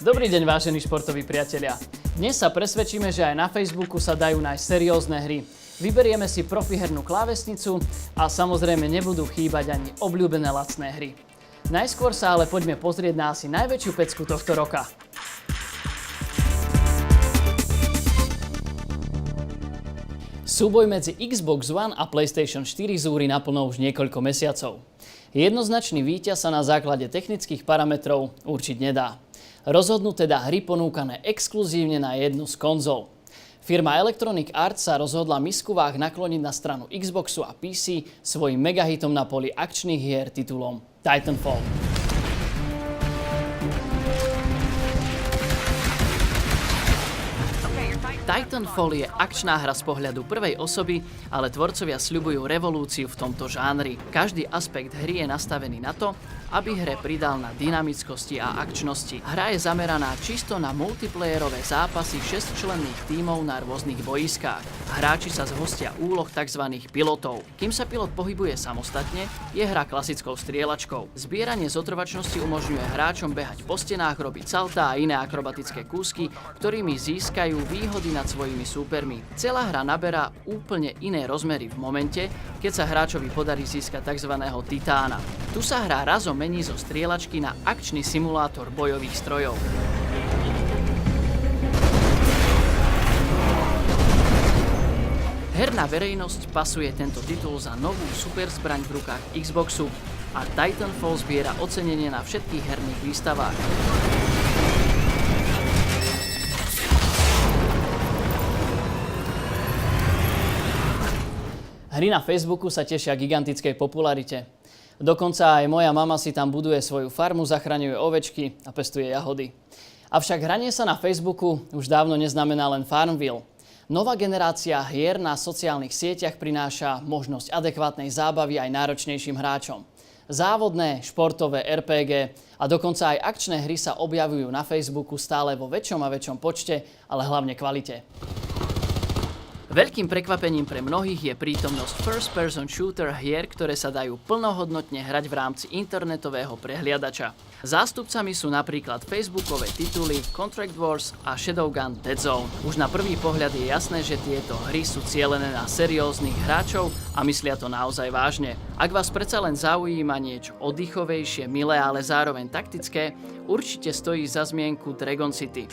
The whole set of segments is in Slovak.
Dobrý deň, vážení športoví priatelia. Dnes sa presvedčíme, že aj na Facebooku sa dajú nájsť seriózne hry. Vyberieme si profihernú klávesnicu a samozrejme nebudú chýbať ani obľúbené lacné hry. Najskôr sa ale poďme pozrieť na asi najväčšiu pecku tohto roka. Súboj medzi Xbox One a PlayStation 4 zúri naplno už niekoľko mesiacov. Jednoznačný víťaz sa na základe technických parametrov určiť nedá. Rozhodnú teda hry ponúkané exkluzívne na jednu z konzol. Firma Electronic Arts sa rozhodla misku váh nakloniť na stranu Xboxu a PC svojím megahitom na poli akčných hier titulom Titanfall. Titanfall je akčná hra z pohľadu prvej osoby, ale tvorcovia sľubujú revolúciu v tomto žánri. Každý aspekt hry je nastavený na to, aby hre pridal na dynamickosti a akčnosti. Hra je zameraná čisto na multiplayerové zápasy 6-členných tímov na rôznych boiskách. Hráči sa zhostia úloh tzv. Pilotov. Kým sa pilot pohybuje samostatne, je hra klasickou strieľačkou. Zbieranie zotrvačnosti umožňuje hráčom behať po stenách, robiť saltá a iné akrobatické kúsky, ktorými získajú výhody nad svojimi súpermi. Celá hra naberá úplne iné rozmery v momente, keď sa hráčovi podarí získať tzv. Titána. Tu sa hra razom mení zo strieľačky na akčný simulátor bojových strojov. Herná verejnosť pasuje tento titul za novú superzbraň v rukách Xboxu a Titanfall zbiera ocenenie na všetkých herných výstavách. Hry na Facebooku sa tešia gigantickej popularite. Dokonca aj moja mama si tam buduje svoju farmu, zachraňuje ovečky a pestuje jahody. Avšak hranie sa na Facebooku už dávno neznamená len Farmville. Nová generácia hier na sociálnych sieťach prináša možnosť adekvátnej zábavy aj náročnejším hráčom. Závodné, športové, RPG a dokonca aj akčné hry sa objavujú na Facebooku stále vo väčšom a väčšom počte, ale hlavne kvalite. Veľkým prekvapením pre mnohých je prítomnosť first-person shooter hier, ktoré sa dajú plnohodnotne hrať v rámci internetového prehliadača. Zástupcami sú napríklad facebookové tituly Contract Wars a Shadowgun Dead Zone. Už na prvý pohľad je jasné, že tieto hry sú cielené na serióznych hráčov a myslia to naozaj vážne. Ak vás predsa len zaujíma niečo oddychovejšie, milé, ale zároveň taktické, určite stojí za zmienku Dragon City.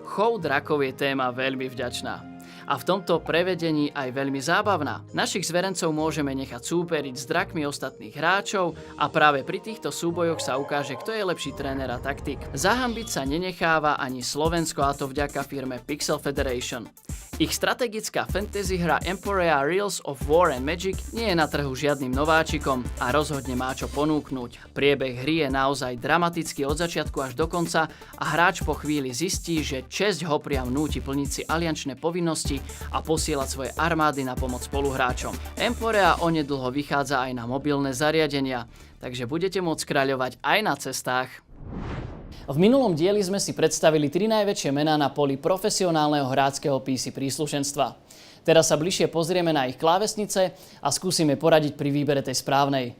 Chov drakov je téma veľmi vďačná. A v tomto prevedení aj veľmi zábavná. Našich zverencov môžeme nechať súperiť s drakmi ostatných hráčov a práve pri týchto súbojoch sa ukáže, kto je lepší tréner a taktik. Zahambiť sa nenecháva ani Slovensko, a to vďaka firme Pixel Federation. Ich strategická fantasy hra Emporia Reels of War and Magic nie je na trhu žiadnym nováčikom a rozhodne má čo ponúknuť. Priebeh hry je naozaj dramatický od začiatku až do konca a hráč po chvíli zistí, že česť ho priam núti plniť si aliančné povinnosti a posielať svoje armády na pomoc spoluhráčom. Emporia onedlho vychádza aj na mobilné zariadenia, takže budete môcť kráľovať aj na cestách. V minulom dieli sme si predstavili 3 najväčšie mená na poli profesionálneho hráčskeho PC príslušenstva. Teraz sa bližšie pozrieme na ich klávesnice a skúsime poradiť pri výbere tej správnej.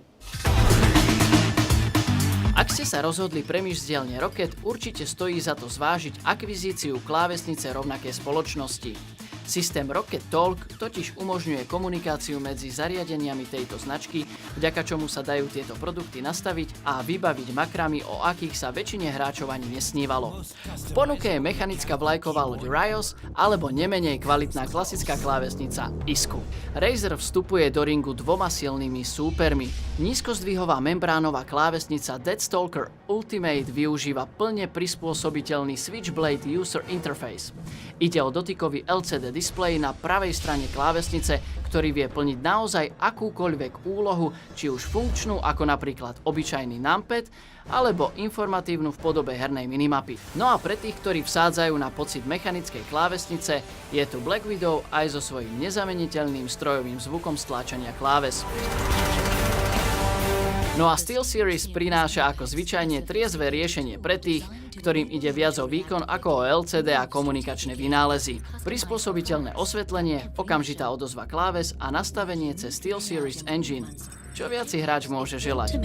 Ak ste sa rozhodli pre myš z dielne Rocket, určite stojí za to zvážiť akvizíciu klávesnice rovnakej spoločnosti. Systém Rocket Talk totiž umožňuje komunikáciu medzi zariadeniami tejto značky, vďaka čomu sa dajú tieto produkty nastaviť a vybaviť makrami, o akých sa väčšine hráčov ani nesnívalo. V ponuke je mechanická vlajková loď Rios alebo nemenej kvalitná klasická klávesnica Isku. Razer vstupuje do ringu dvoma silnými súpermi. Nízkozdvihová membránová klávesnica Deathstalker Ultimate využíva plne prispôsobiteľný Switchblade User Interface. Ide o dotykový LCD displej na pravej strane klávesnice, ktorý vie plniť naozaj akúkoľvek úlohu, či už funkčnú ako napríklad obyčajný numpad, alebo informatívnu v podobe hernej minimapy. No a pre tých, ktorí vsádzajú na pocit mechanickej klávesnice, je tu Black Widow aj so svojím nezameniteľným strojovým zvukom stláčania kláves. No a SteelSeries prináša ako zvyčajne triezve riešenie pre tých, ktorým ide viac o výkon ako o LCD a komunikačné vynálezy. Prispôsobiteľné osvetlenie, okamžitá odozva kláves a nastavenie cez SteelSeries Engine. Čo viac si hráč môže želať?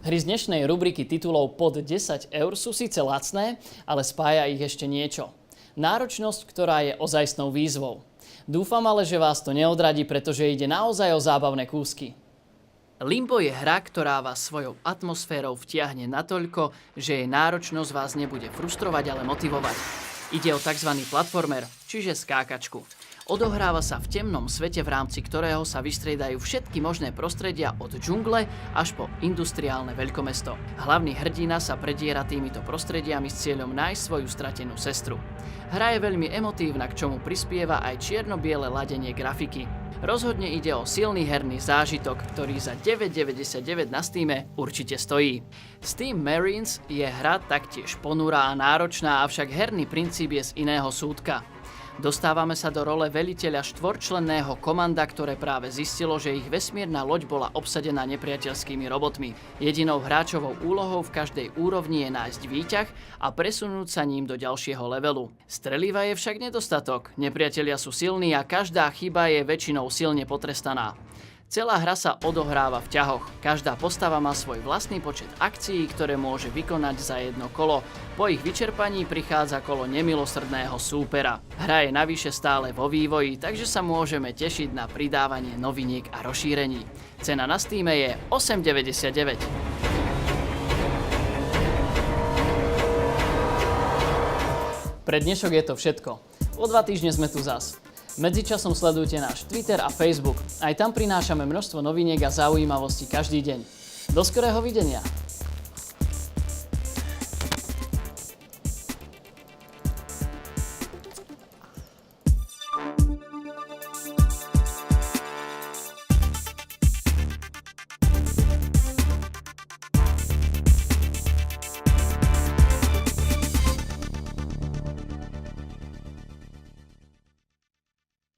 Hry z dnešnej rubriky titulov pod 10 eur sú síce lacné, ale spája ich ešte niečo. Náročnosť, ktorá je ozajstnou výzvou. Dúfam ale, že vás to neodradí, pretože ide naozaj o zábavné kúsky. Limbo je hra, ktorá vás svojou atmosférou vtiahne natoľko, že jej náročnosť vás nebude frustrovať, ale motivovať. Ide o tzv. Platformer, čiže skákačku. Odohráva sa v temnom svete, v rámci ktorého sa vystriedajú všetky možné prostredia od džungle až po industriálne veľkomesto. Hlavný hrdina sa prediera týmito prostrediami s cieľom nájsť svoju stratenú sestru. Hra je veľmi emotívna, k čomu prispieva aj čierno-biele ladenie grafiky. Rozhodne ide o silný herný zážitok, ktorý za 9,99 na Steame určite stojí. Steam Marines je hra taktiež ponurá a náročná, avšak herný princíp je z iného súdka. Dostávame sa do role veliteľa štvorčlenného komanda, ktoré práve zistilo, že ich vesmírna loď bola obsadená nepriateľskými robotmi. Jedinou hráčovou úlohou v každej úrovni je nájsť výťah a presunúť sa ním do ďalšieho levelu. Streliva je však nedostatok, nepriatelia sú silní a každá chyba je väčšinou silne potrestaná. Celá hra sa odohráva v ťahoch. Každá postava má svoj vlastný počet akcií, ktoré môže vykonať za jedno kolo. Po ich vyčerpaní prichádza kolo nemilosrdného súpera. Hra je navyše stále vo vývoji, takže sa môžeme tešiť na pridávanie noviniek a rozšírení. Cena na Steame je 8,99. Pre dnešok je to všetko. O 2 týždne sme tu zas. Medzičasom sledujte náš Twitter a Facebook. Aj tam prinášame množstvo noviniek a zaujímavostí každý deň. Do skorého videnia!